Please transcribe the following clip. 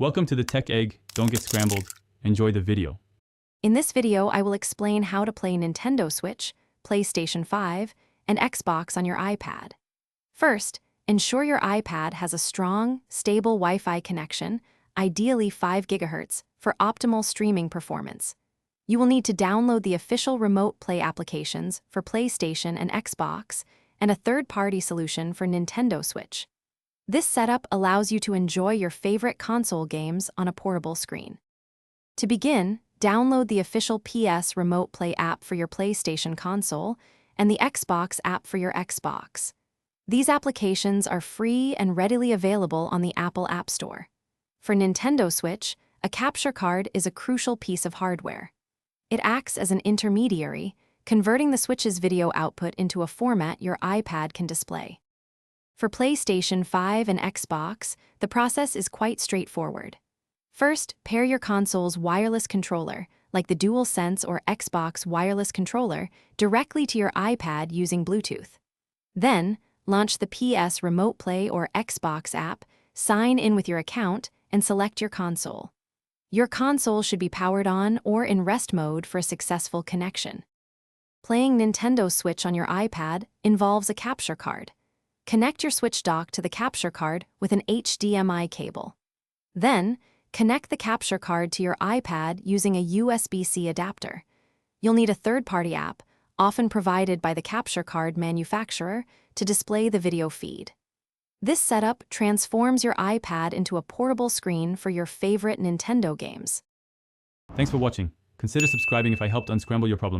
Welcome to the Tech Egg. Don't get scrambled. Enjoy the video. In this video, I will explain how to play Nintendo Switch, PlayStation 5, and Xbox on your iPad. First, ensure your iPad has a strong, stable Wi-Fi connection, ideally 5 GHz, for optimal streaming performance. You will need to download the official Remote Play applications for PlayStation and Xbox, and a third-party solution for Nintendo Switch. This setup allows you to enjoy your favorite console games on a portable screen. To begin, download the official PS Remote Play app for your PlayStation console and the Xbox app for your Xbox. These applications are free and readily available on the Apple App Store. For Nintendo Switch, a capture card is a crucial piece of hardware. It acts as an intermediary, converting the Switch's video output into a format your iPad can display. For PlayStation 5 and Xbox, the process is quite straightforward. First, pair your console's wireless controller, like the DualSense or Xbox wireless controller, directly to your iPad using Bluetooth. Then, launch the PS Remote Play or Xbox app, sign in with your account, and select your console. Your console should be powered on or in rest mode for a successful connection. Playing Nintendo Switch on your iPad involves a capture card. Connect your Switch dock to the capture card with an HDMI cable. Then, connect the capture card to your iPad using a USB-C adapter. You'll need a third-party app, often provided by the capture card manufacturer, to display the video feed. This setup transforms your iPad into a portable screen for your favorite Nintendo games. Thanks for watching. Consider subscribing if I helped unscramble your problems.